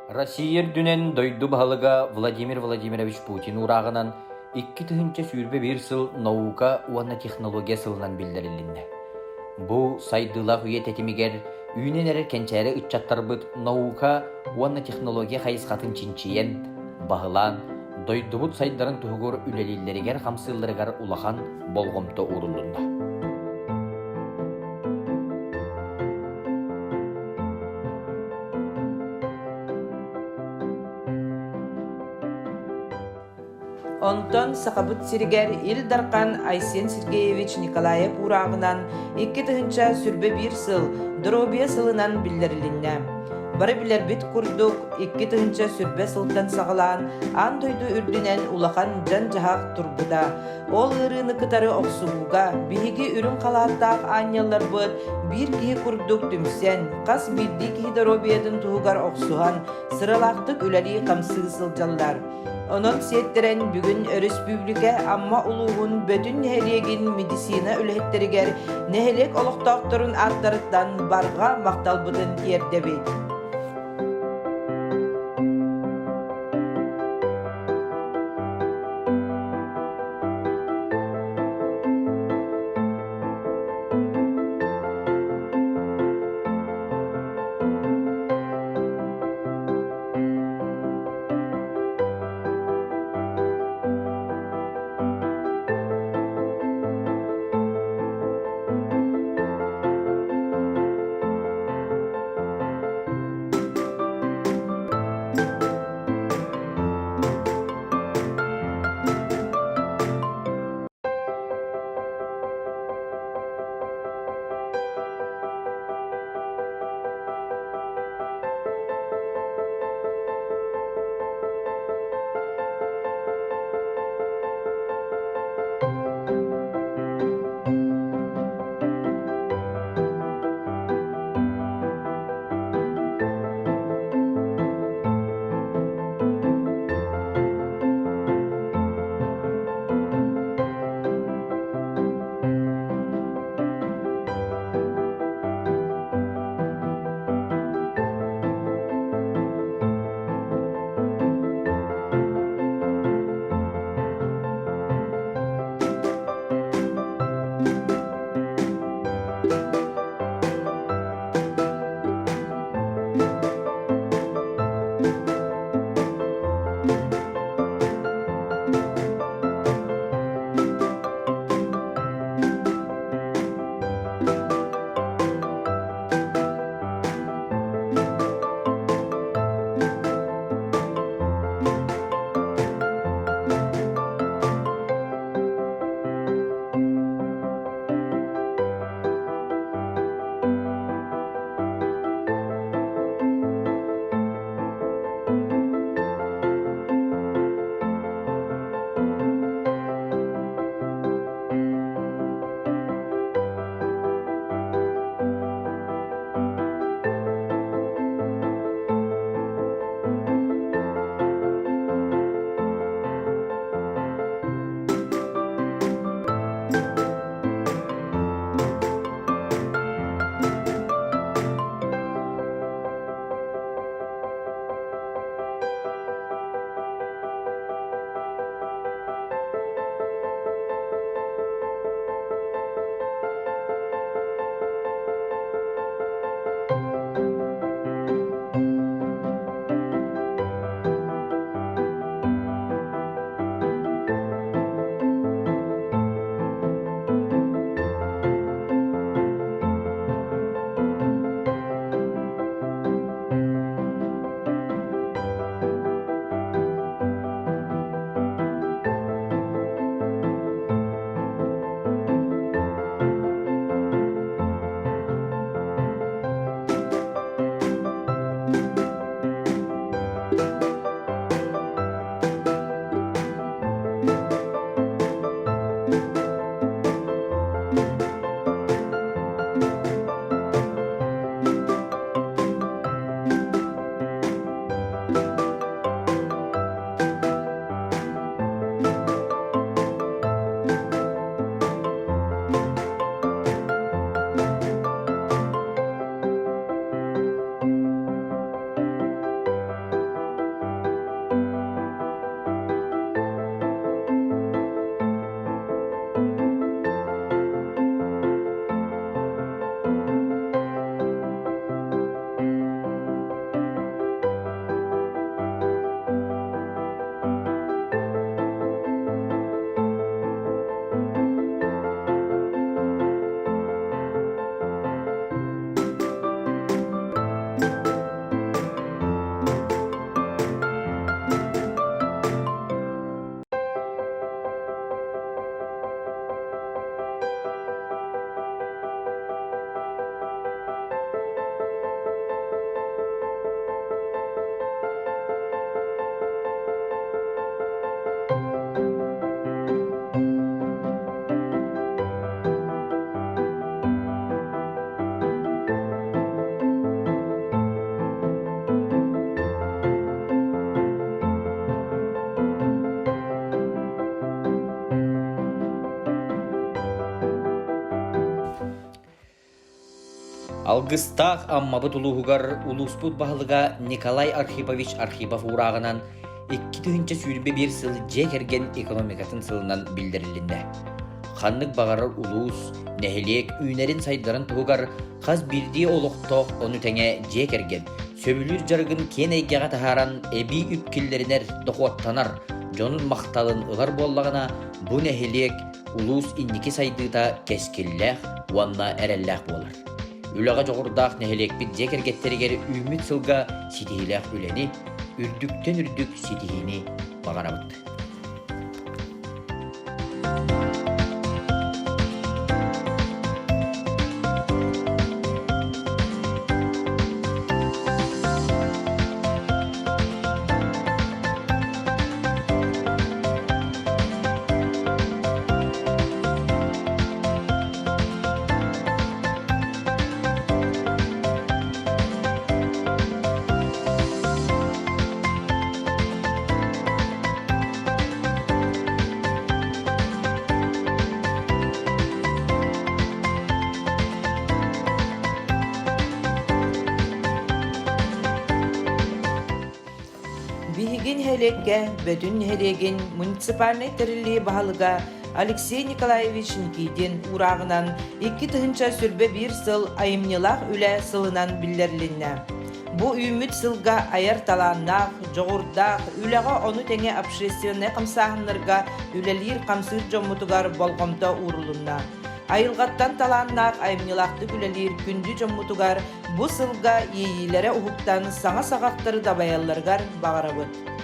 Россия дүнен дойду баһалыга Владимир Владимирович Путин урағынан 2 тыһынча сүүрбе бир сыл наука уанна технология сылынан билдирилинне. Бу сайдыла хует этимигер үйнен эрер кенчәре ытчаттарбыт наука уанна технология хайысқатын чинчиен, баһылан, дойдубут сайдарын туһугур үлелиллеригер хамсылларыгар улахан болгомто урулунда. Онтон сақабыт сиригер Илдарқан Айсен Сергеевич Николаев урағынан 2 тыһынча сүрбе бир сыл здоровья сылынан билдирилинне. Бары билер бит курдук 2 тыһынча сүрбе сылтан сағалан ан дойду үрдүнен улахан жан жахак турбуда. Ол ырыны кытары оксугуга биһиги үрүн калааттаак аньяллар быт бир киһи курдук түмсен кас бирди киһи здоровьядын туһугар оксухан сыралаактык үлери камсыы сылжаллар. Онон сеттерен бүгүн Республике амма улуғын бөтін нәхелегін медицина үләттерігер нәхелек олықтақтырын аттарыттан барға мақталбыдын ердебейд. Алгыстақ аммабыт улуғығар улуспут бағылыға Николай Архипович Архипов урағынан 2 түхінче сүйірбе бір сыл жекерген экономикатын сылынан білдірілінді. Ханнык бағарар улус, нәхелек, үйнерін сайдарын тұғығар қаз бірдей олықтоқ оны тәңе жекерген. Сөбілір жарғын кен әйгеға тахаран әбі үпкелерінер доқуаттанар, жонын мақталын ұғар боллағына бұ нәхелек улус иннекі сайдыда кескелләқ, уанна әрәлләқ болар. Үліға жоғырдақ нәхелек бит жекергеттерігер үміт сылға сетейләқ үлені, үрдіктен үрдік сетейіні бағарабыд. Бихигин хелекке Бетюн хелеген муниципальный терили бағылыға Алексей Николаевич Никидин урағынан 2 түхінча сүрбе бір сыл айымнылақ үлі сылынан білдерілінне. Бұ үміт сылға айыр таланнақ, жоғырдақ, үліға оны тәңе общественный қамсағынларға үлелер қамсыр жоммутуғар болғымта урылынна. Айылғаттан таланнақ айымнылақты үлелер күнді жоммутуғар бұ сылға ейілері ұхықтан саңа сағақтары дабаяларғар бағарабыд.